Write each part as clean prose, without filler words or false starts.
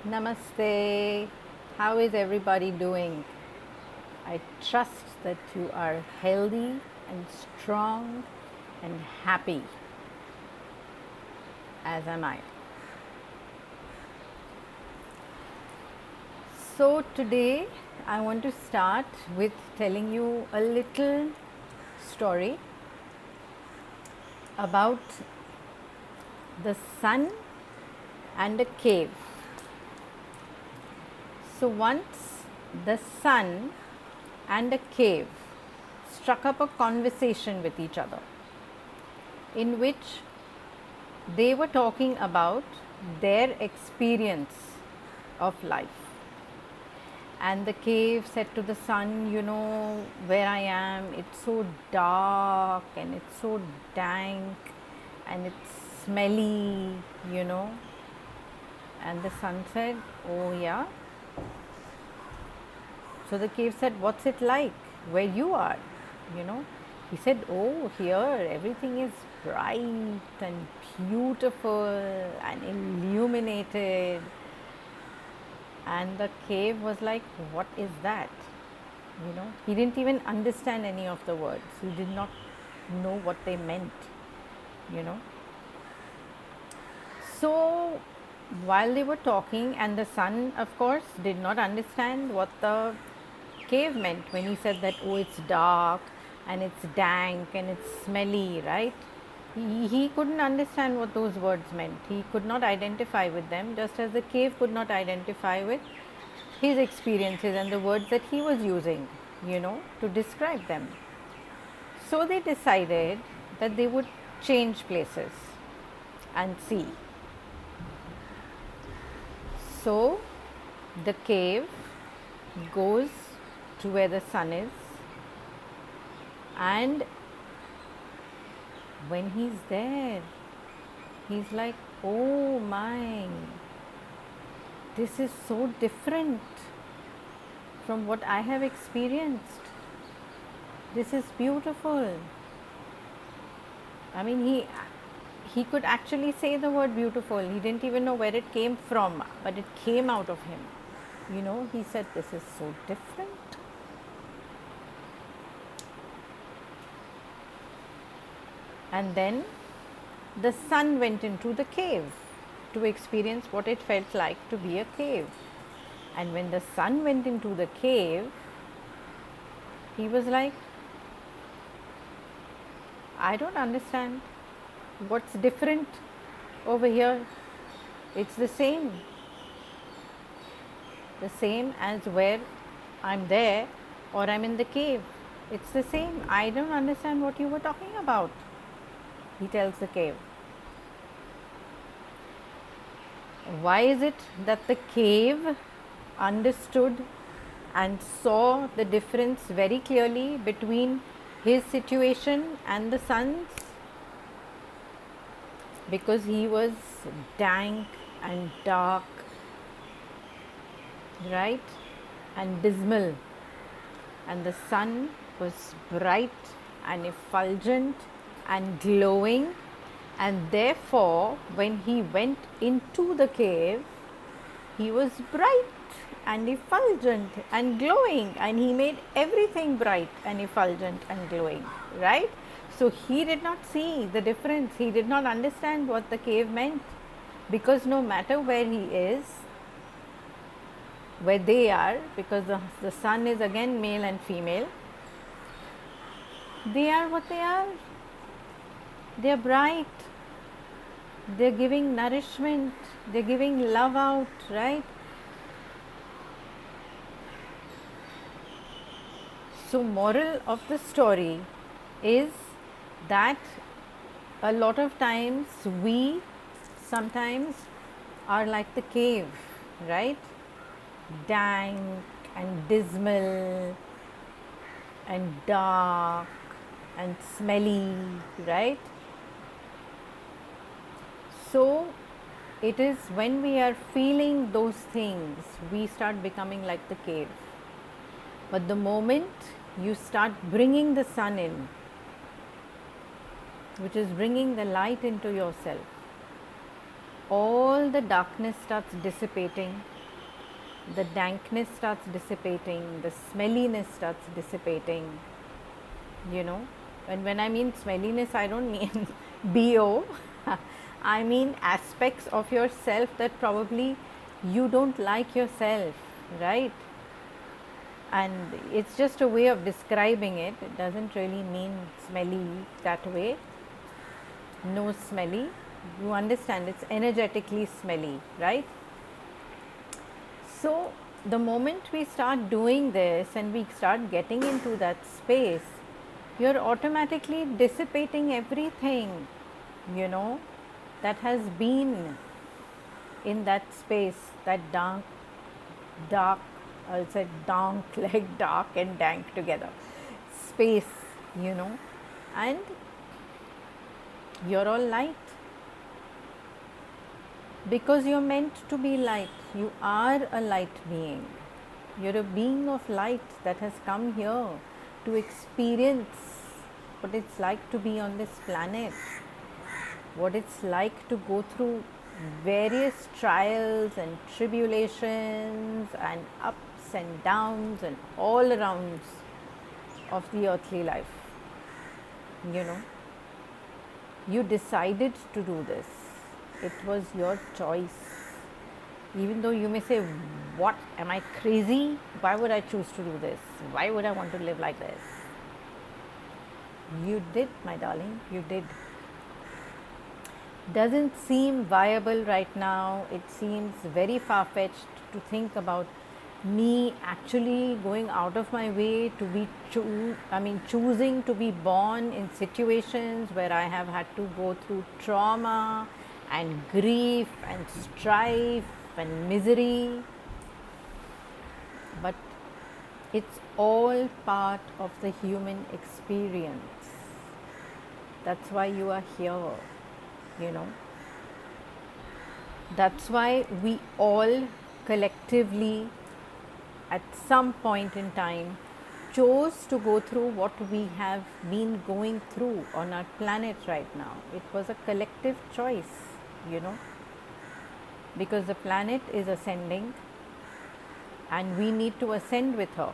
Namaste. How is everybody doing? I trust that you are healthy and strong and happy, as am I. So, today I want to start with telling you a little story about the sun and a cave. So, once the sun and a cave struck up a conversation with each other in which they were talking about their experience of life. And the cave said to the sun, you know, where I am, it's so dark and it's so dank and it's smelly, you know. And the sun said, oh, yeah. So the cave said, what's it like where you are, you know? He said, oh, here everything is bright and beautiful and illuminated. And the cave was like, what is that? You know, he didn't even understand any of the words. He did not know what they meant, you know. So while they were talking, and the sun, of course, did not understand what the cave meant when he said that, oh, it's dark and it's dank and it's smelly, right? He couldn't understand what those words meant. He could not identify with them, just as the cave could not identify with his experiences and the words that he was using, you know, to describe them. So they decided that they would change places and see. So the cave goes to where the sun is, and when he's there, he's like, oh my, this is so different from what I have experienced. This is beautiful. I mean, he could actually say the word beautiful. He didn't even know where it came from, but it came out of him. You know, he said, this is so different. And then the sun went into the cave to experience what it felt like to be a cave. And when the sun went into the cave, he was like, I don't understand what's different over here. It's the same as where I'm there or I'm in the cave. It's the same. I don't understand what you were talking about, he tells the cave. Why is it that the cave understood and saw the difference very clearly between his situation and the sun's? Because he was dank and dark, right, and dismal, and the sun was bright and effulgent and glowing. And therefore, when he went into the cave, he was bright and effulgent and glowing, and he made everything bright and effulgent and glowing, right? So he did not see the difference. He did not understand what the cave meant, because no matter where he is, where they are, because the sun is again male and female, they are what they are. They are bright. They are giving nourishment. They are giving love out, right? So, moral of the story is that a lot of times we sometimes are like the cave, right? Dank and dismal and dark and smelly, right? So it is when we are feeling those things, we start becoming like the cave. But the moment you start bringing the sun in, which is bringing the light into yourself, all the darkness starts dissipating, the dankness starts dissipating, the smelliness starts dissipating, you know. And when I mean smelliness, I don't mean BO, I mean aspects of yourself that probably you don't like yourself, right? And it's just a way of describing it. It doesn't really mean smelly that way. No smelly. You understand, it's energetically smelly, right? So, the moment we start doing this and we start getting into that space, you're automatically dissipating everything, you know, that has been in that space, that dark, I'll say dank, like dark and dank together, space, you know, and you're all light. Because you're meant to be light. You are a light being. You're a being of light that has come here to experience what it's like to be on this planet, what it's like to go through various trials and tribulations and ups and downs and all arounds of the earthly life. You know, you decided to do this. It was your choice. Even though you may say, what, am I crazy? Why would I choose to do this? Why would I want to live like this? You did, my darling, you did. Doesn't seem viable right now. It seems very far-fetched to think about me actually going out of my way to be choosing to be born in situations where I have had to go through trauma and grief and strife and misery. But it's all part of the human experience. That's why you are here, you know. That's why we all collectively at some point in time chose to go through what we have been going through on our planet right now. It was a collective choice, you know, because the planet is ascending and we need to ascend with her,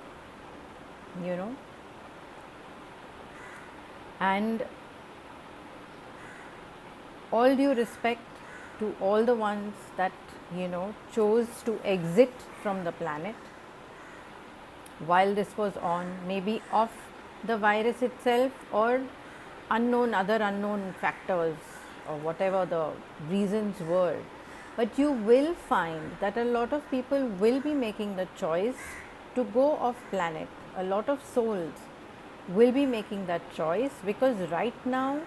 you know. And all due respect to all the ones that, you know, chose to exit from the planet while this was on, maybe of the virus itself or other unknown factors or whatever the reasons were. But you will find that a lot of people will be making the choice to go off planet. A lot of souls will be making that choice because right now,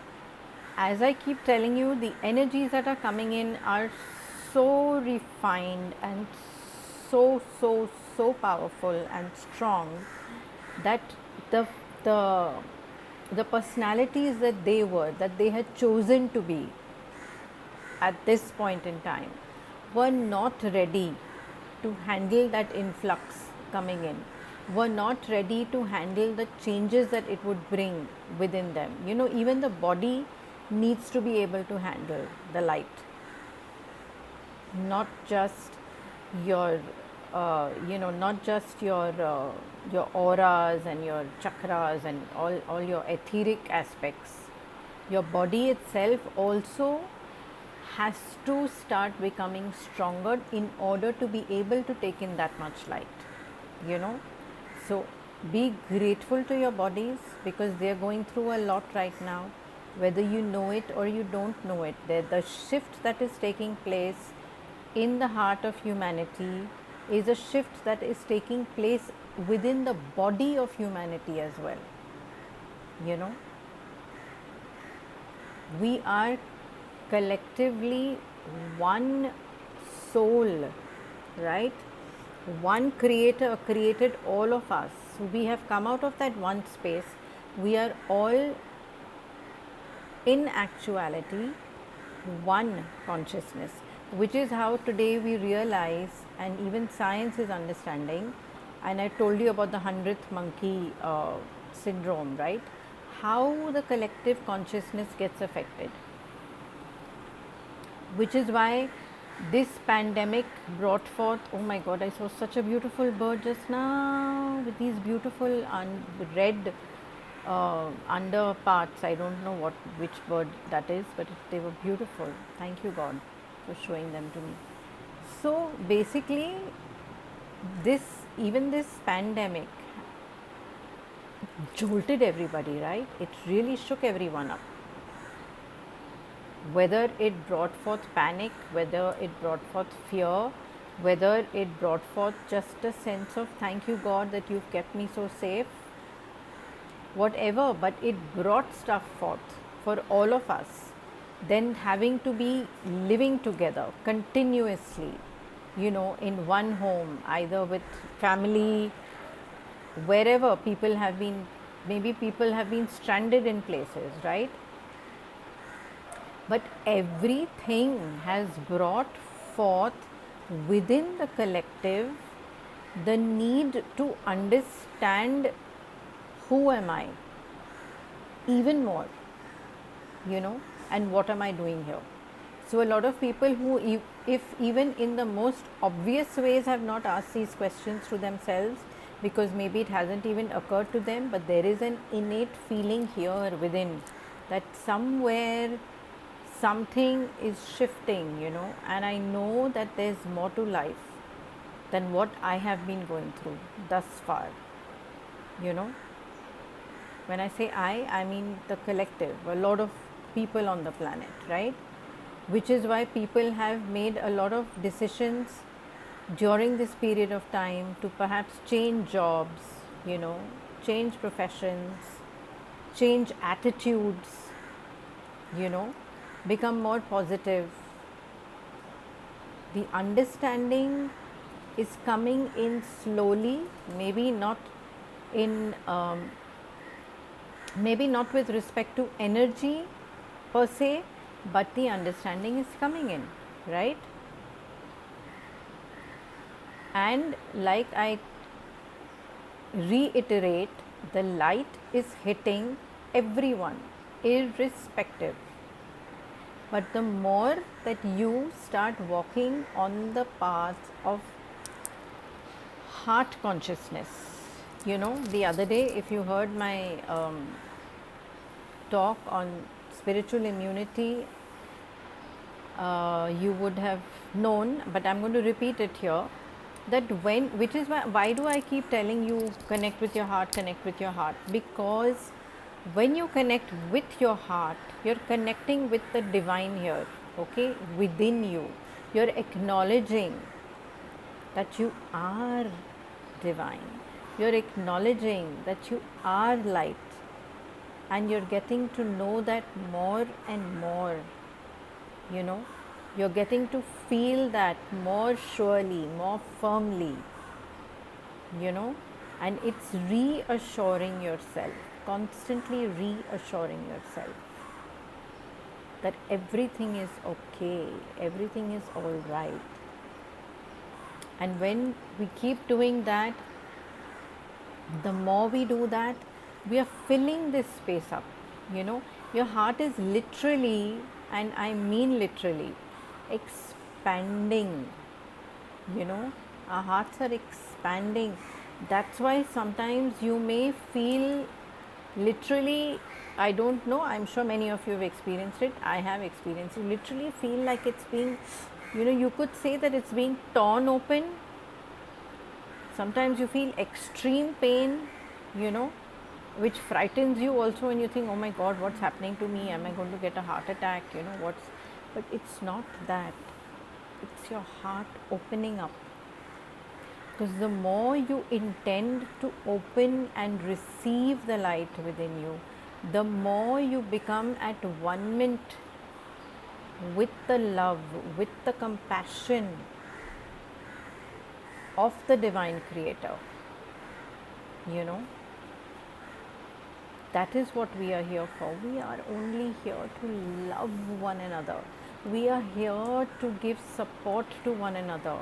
as I keep telling you, the energies that are coming in are so refined and so powerful and strong that the personalities that they had chosen to be at this point in time were not ready to handle that influx coming in, were not ready to handle the changes that it would bring within them. You know, even the body needs to be able to handle the light, not just your not just your auras and your chakras and all your etheric aspects. Your body itself also has to start becoming stronger in order to be able to take in that much light, you know. So be grateful to your bodies because they are going through a lot right now, whether you know it or you don't know it. The shift that is taking place in the heart of humanity is a shift that is taking place within the body of humanity as well, you know. We are collectively one soul, right? One creator created all of us. So we have come out of that one space. We are all in actuality one consciousness, which is how today we realize, and even science is understanding, and I told you about the 100th monkey syndrome, right? How the collective consciousness gets affected. which is why this pandemic brought forth, oh my god, I saw such a beautiful bird just now with these beautiful red under parts. I don't know which bird that is, but they were beautiful. Thank you God for showing them to me. So basically, this even this pandemic jolted everybody, right? It really shook everyone up. Whether it brought forth panic, whether it brought forth fear, whether it brought forth just a sense of thank you God that you've kept me so safe, whatever, but it brought stuff forth for all of us. Then having to be living together continuously, in one home, either with family, wherever people have been, maybe people have been stranded in places, right? But everything has brought forth within the collective the need to understand who am I even more, and what am I doing here. So a lot of people who, if even in the most obvious ways, have not asked these questions to themselves, because maybe it hasn't even occurred to them, but there is an innate feeling here within that somewhere something is shifting, and I know that there's more to life than what I have been going through thus far. When I say I mean the collective, a lot of people on the planet, right? Which is why people have made a lot of decisions during this period of time to perhaps change jobs, change professions, change attitudes, become more positive. The understanding is coming in slowly, maybe not in maybe not with respect to energy per se, but the understanding is coming in, right? And like I reiterate, the light is hitting everyone, irrespective. But the more that you start walking on the path of heart consciousness, the other day, if you heard my talk on spiritual immunity, you would have known, but I'm going to repeat it here, that which is why do I keep telling you connect with your heart, connect with your heart? Because when you connect with your heart, you're connecting with the divine here, okay, within you. You're acknowledging that you are divine. You're acknowledging that you are light, and you're getting to know that more and more. You're getting to feel that more surely, more firmly, and it's reassuring yourself, constantly reassuring yourself that everything is okay, everything is all right. And when we keep doing that, the more we do that, we are filling this space up. Your heart is literally, and I mean literally, expanding. Our hearts are expanding. That's why sometimes you may feel literally, I don't know, I'm sure many of you have experienced it, I have experienced it, literally feel like it's being, you could say that it's being torn open. Sometimes you feel extreme pain, which frightens you also, and you think, oh my God, what's happening to me? Am I going to get a heart attack? But it's not that. It's your heart opening up. Because the more you intend to open and receive the light within you, the more you become at one with the love, with the compassion of the divine creator. That is what we are here for. We are only here to love one another. We are here to give support to one another,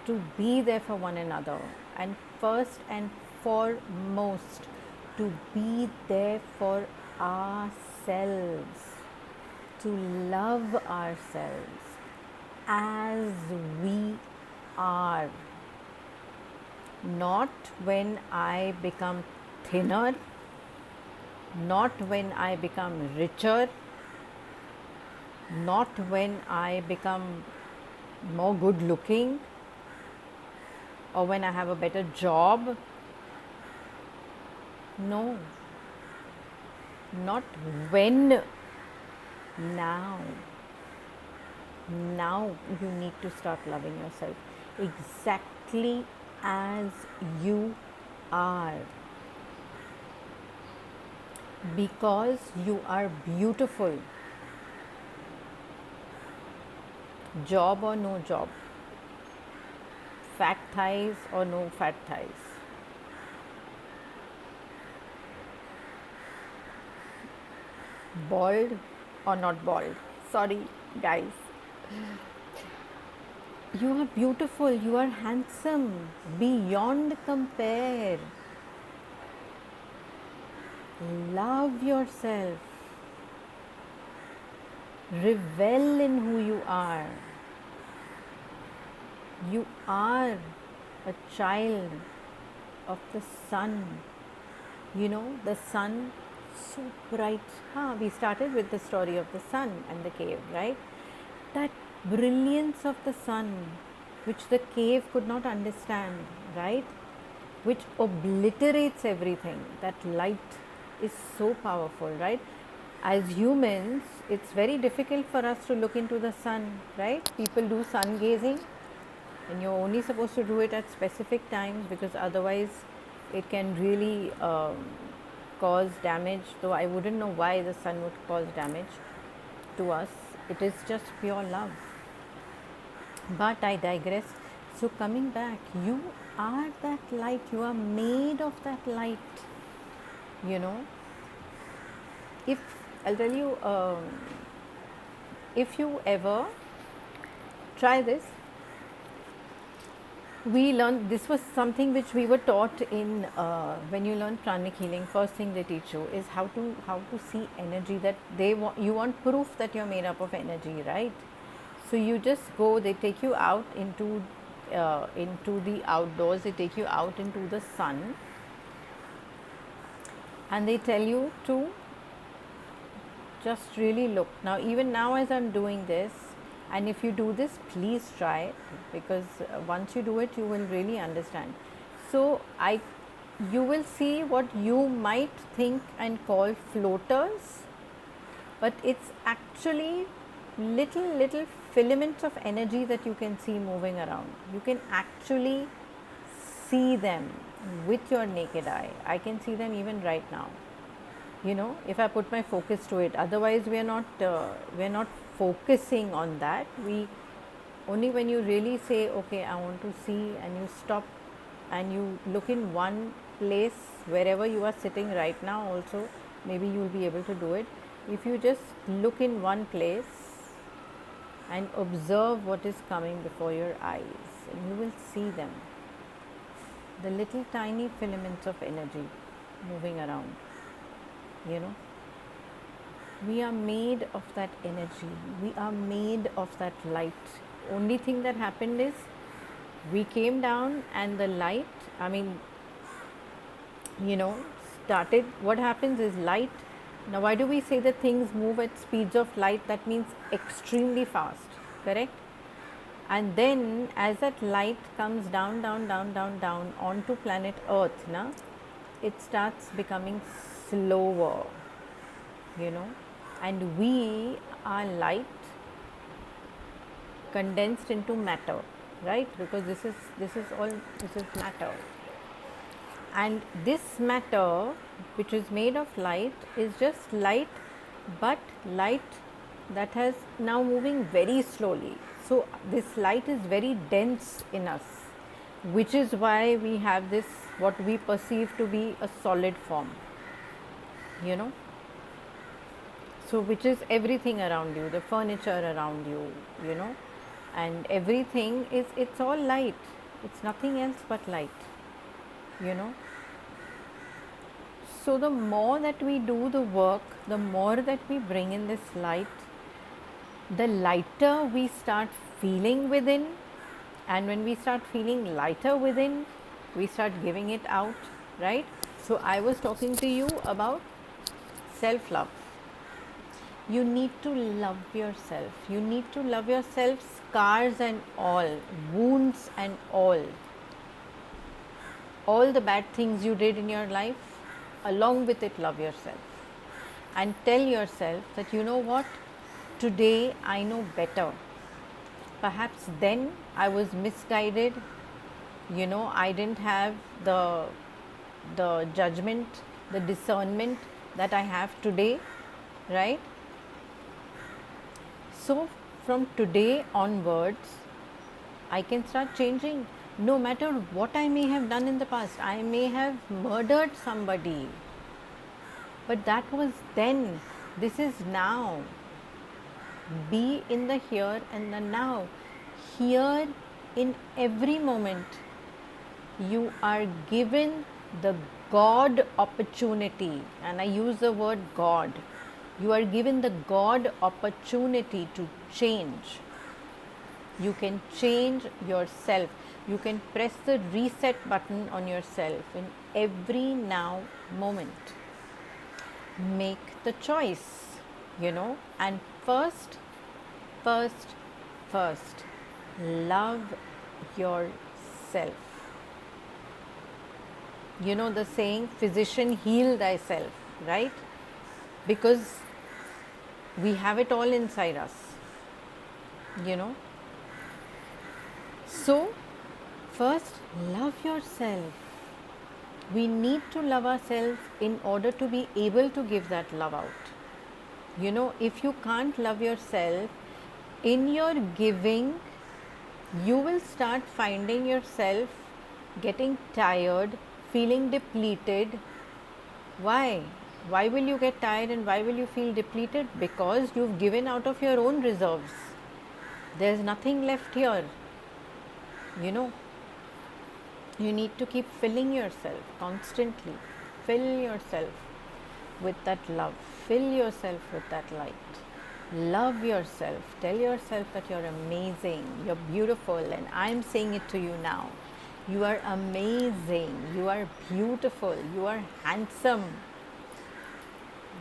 to be there for one another, and first and foremost, to be there for ourselves. to love ourselves as we are, not when I become thinner, not when I become richer, not when I become more good looking or when I have a better job. No, not when. Now. Now you need to start loving yourself exactly as you are, because you are beautiful. Job or no job, fat thighs or no fat thighs, bald or not bald. Sorry, guys. You are beautiful, you are handsome, beyond compare. Love yourself. Revel in who you are. You are a child of the sun. You know, the sun, so bright. We started with the story of the sun and the cave, right? That brilliance of the sun, which the cave could not understand, right? Which obliterates everything. That light is so powerful, right? As humans, it's very difficult for us to look into the sun, right? People do sun gazing, and you're only supposed to do it at specific times, because otherwise it can really cause damage. Though I wouldn't know why the sun would cause damage to us. It is just pure love. But I digress. So coming back, you are that light. You are made of that light. You know, if I'll tell you, if you ever try this, we learned, this was something which we were taught in when you learn pranic healing. First thing they teach you is how to see energy. That you want proof that you're made up of energy, right? So you just go. They take you out into the outdoors. They take you out into the sun, and they tell you to just really look. Now, even now, as I'm doing this, and if you do this, please try it, because once you do it, you will really understand. So you will see what you might think and call floaters, but it's actually little filaments of energy that you can see moving around. You can actually see them with your naked eye. I can see them even right now, you know, if I put my focus to it. Otherwise we are not focusing on that. We only, when you really say, okay, I want to see, and you stop and you look in one place, wherever you are sitting right now also, maybe you will be able to do it. If you just look in one place and observe what is coming before your eyes, and you will see them, the little tiny filaments of energy moving around. You know, we are made of that energy. We are made of that light. Only thing that happened is we came down and the light, you know, started. What happens is light. Now, why do we say that things move at speeds of light? That means extremely fast, correct? And then as that light comes down onto planet Earth, it starts becoming slower, you know, and we are light condensed into matter, right? Because this is matter, and this matter, which is made of light, is just light, but light that has now moving very slowly. So this light is very dense in us, which is why we have this, what we perceive to be a solid form, you know. So which is everything around you, the furniture around you, you know, and everything is, it's all light. It's nothing else but light, you know. So the more that we do the work, the more that we bring in this light, the lighter we start feeling within, and when we start feeling lighter within, we start giving it out, right? So I was talking to you about self love. You need to love yourself. You need to love yourself, scars and all, wounds and all the bad things you did in your life, along with it, love yourself. And tell yourself that, you know what, today I know better. Perhaps then I was misguided, I didn't have the judgment, the discernment that I have today, right? So from today onwards, I can start changing. No matter what I may have done in the past, I may have murdered somebody, but that was then. This is now. Be in the here and the now. Here, in every moment, you are given the God opportunity, and I use the word God. You are given the God opportunity to change. You can change yourself. You can press the reset button on yourself in every now moment. Make the choice, and first, love yourself. You know the saying, physician, heal thyself, right? Because we have it all inside us, So, first, love yourself. We need to love ourselves in order to be able to give that love out. If you can't love yourself, in your giving, you will start finding yourself getting tired, feeling depleted. Why? Why will you get tired and why will you feel depleted? Because you've given out of your own reserves. There's nothing left here. You need to keep filling yourself constantly. Fill yourself with that love. Fill yourself with that light. Love yourself. Tell yourself that you're amazing, you're beautiful, and I'm saying it to you now. You are amazing, you are beautiful, you are handsome,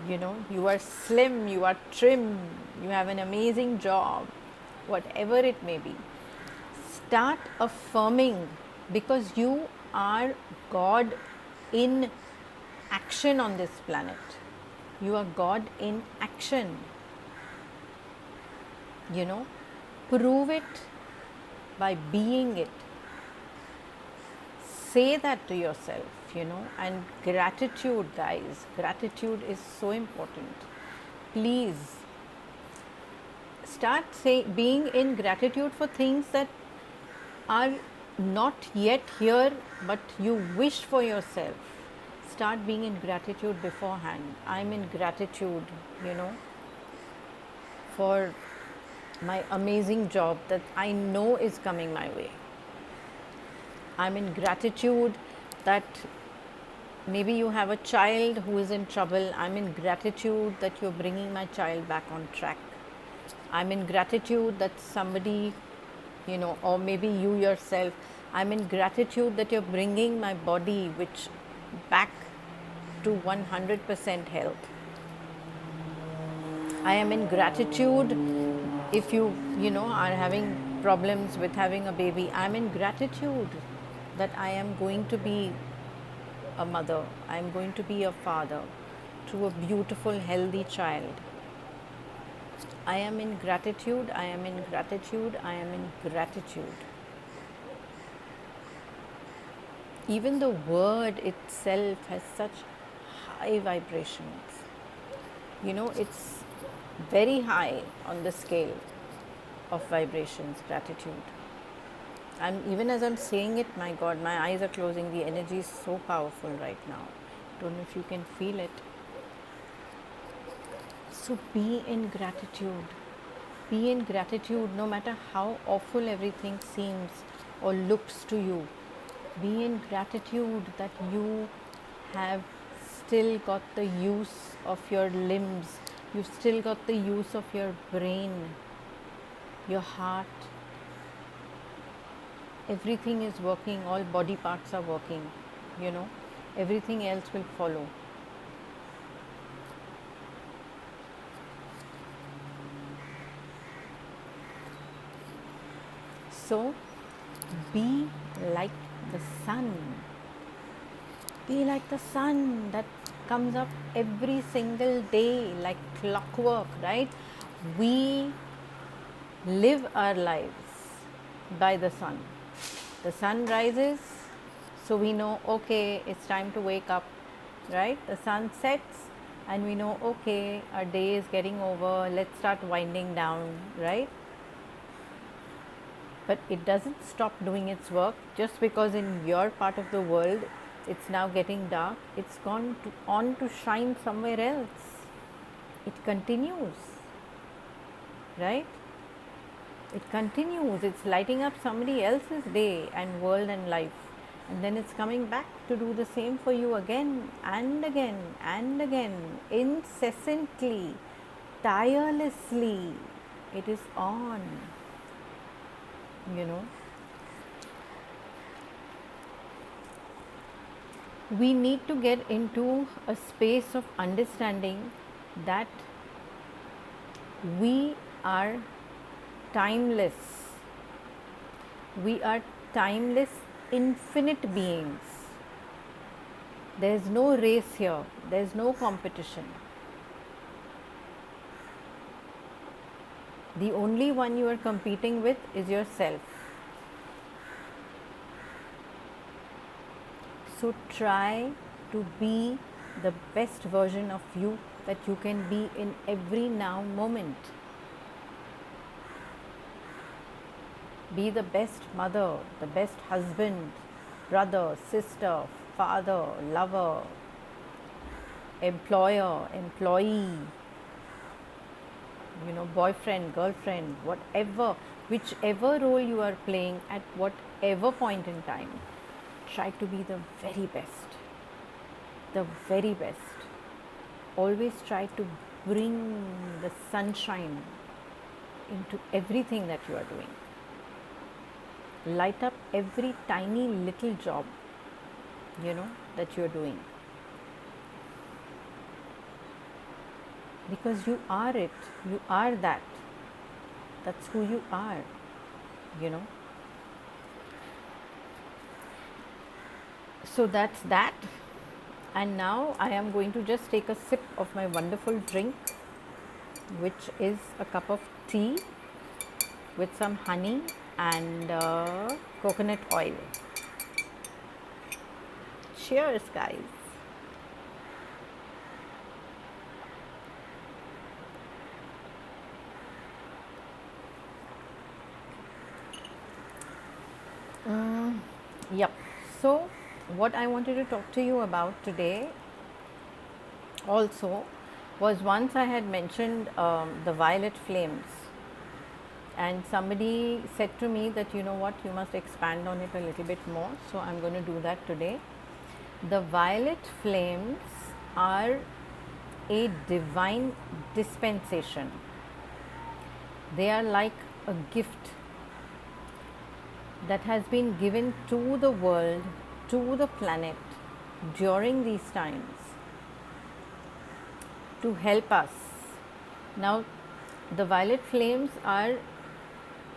you are slim, you are trim, you have an amazing job, whatever it may be. Start affirming, because you are God in action on this planet. You are God in action. Prove it by being it. Say that to yourself, and gratitude, guys. Gratitude is so important. Please start being in gratitude for things that are not yet here, but you wish for yourself. Start being in gratitude beforehand. I'm in gratitude, for my amazing job that I know is coming my way. I'm in gratitude that maybe you have a child who is in trouble. I'm in gratitude that you're bringing my child back on track. I'm in gratitude that somebody, or maybe you yourself, I'm in gratitude that you're bringing my body back to 100% health. I am in gratitude if you are having problems with having a baby. I'm in gratitude that I am going to be a mother, I am going to be a father to a beautiful, healthy child. I am in gratitude, I am in gratitude, I am in gratitude. Even the word itself has such high vibrations. It's very high on the scale of vibrations, gratitude. Even as I'm saying it, my God, my eyes are closing. The energy is so powerful right now. Don't know if you can feel it. So be in gratitude. Be in gratitude no matter how awful everything seems or looks to you. Be in gratitude that you have still got the use of your limbs. You've still got the use of your brain. your heart, everything is working, all body parts are working, you know, everything else will follow. So, be like the sun. Be like the sun that comes up every single day like clockwork, right? We live our lives by the sun. The sun rises, so we know, okay, it's time to wake up, right? The sun sets, and we know, okay, our day is getting over, let's start winding down, right? But it doesn't stop doing its work just because in your part of the world it's now getting dark. It's gone on to shine somewhere else. It continues, right? It continues. It's lighting up somebody else's day and world and life, and then it's coming back to do the same for you again and again and again, incessantly, tirelessly. It is on, you know. We need to get into a space of understanding that we are timeless. We are timeless, infinite beings. There is no race here, there is no competition. The only one you are competing with is yourself. So try to be the best version of you that you can be in every now moment. Be the best mother, the best husband, brother, sister, father, lover, employer, employee, you know, boyfriend, girlfriend, whatever, whichever role you are playing at whatever point in time. Try to be the very best. The very best. Always try to bring the sunshine into everything that you are doing. Light up every tiny little job, you know, that you are doing. Because you are it. You are that. That's who you are, you know. So that's that. And now I am going to just take a sip of my wonderful drink, which is a cup of tea with some honey and coconut oil. Cheers, guys. Yep. So, what I wanted to talk to you about today also was, once I had mentioned the violet flames, and somebody said to me that, you know what, you must expand on it a little bit more. So I'm going to do that today. The violet flames are a divine dispensation. They are like a gift that has been given to the world, to the planet during these times to help us. Now, the violet flames are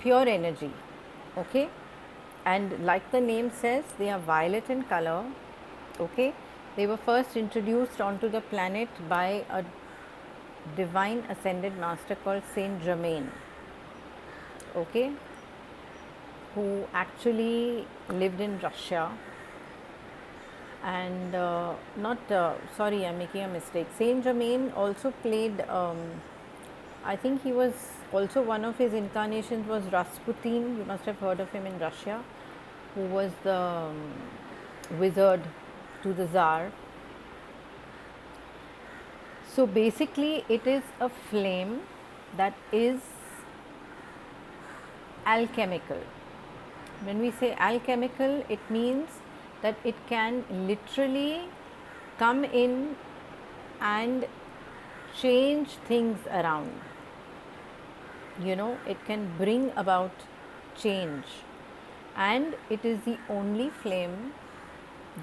pure energy, okay, and like the name says, they are violet in color, okay. They were first introduced onto the planet by a divine ascended master called Saint Germain, okay, who actually lived in Russia. And sorry, I'm making a mistake. Saint Germain also played, I think he was also, one of his incarnations was Rasputin. You must have heard of him in Russia, who was the wizard to the Tsar. So basically, it is a flame that is alchemical. When we say alchemical, it means that it can literally come in and change things around. it can bring about change. And it is the only flame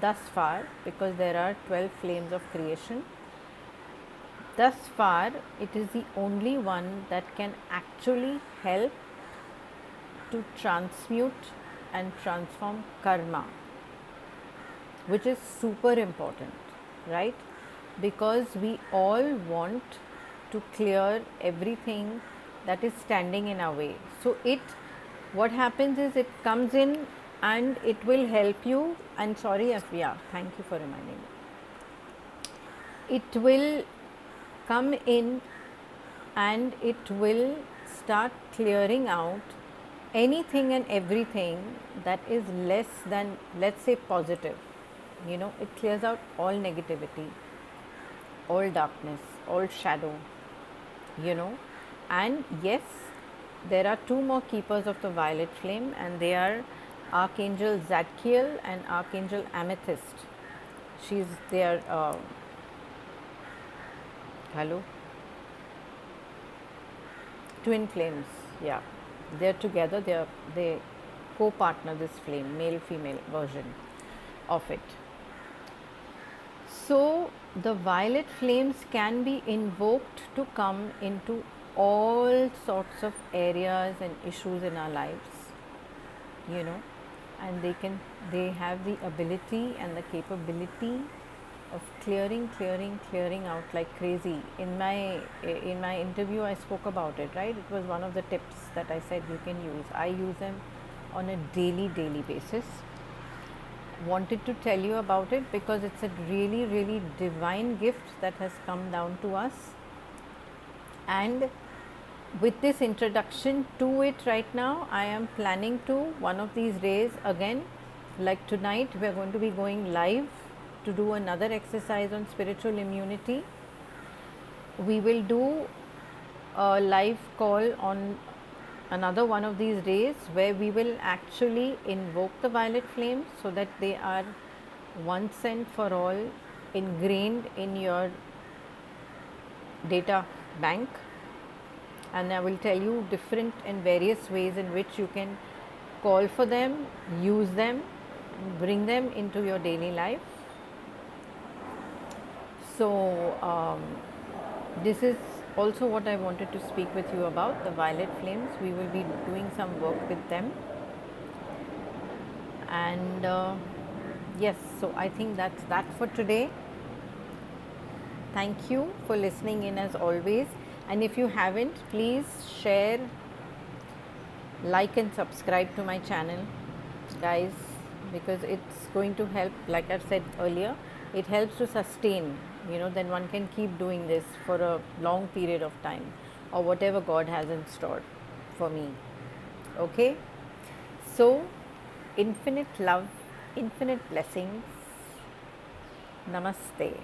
thus far, because there are 12 flames of creation. Thus far, it is the only one that can actually help to transmute and transform karma, which is super important, right? Because we all want to clear everything that is standing in our way. So what happens is, it comes in and it will help you. And sorry, Afia, thank you for reminding me. It will come in and it will start clearing out anything and everything that is less than, let's say, positive. It clears out all negativity, all darkness, all shadow, and yes, there are two more keepers of the violet flame, and they are Archangel Zadkiel and Archangel Amethyst. They are hello, twin flames. Yeah, they're together. They co-partner this flame, male female version of it. So the violet flames can be invoked to come into all sorts of areas and issues in our lives, and they have the ability and the capability of clearing out like crazy. In my interview, I spoke about it, right? It was one of the tips that I said you can use. I use them on a daily basis. Wanted to tell you about it because it's a really divine gift that has come down to us. And with this introduction to it right now, I am planning to, one of these days again, like tonight, we are going to be going live to do another exercise on spiritual immunity. We will do a live call on another one of these days where we will actually invoke the violet flames so that they are once and for all ingrained in your data bank. And I will tell you different and various ways in which you can call for them, use them, bring them into your daily life. So this is also what I wanted to speak with you about, the violet flames. We will be doing some work with them. And yes, so I think that's that for today. Thank you for listening in as always. And if you haven't, please share, like and subscribe to my channel, guys, because it's going to help. Like I've said earlier, it helps to sustain, then one can keep doing this for a long period of time, or whatever God has in store for me. Okay, so infinite love, infinite blessings. Namaste.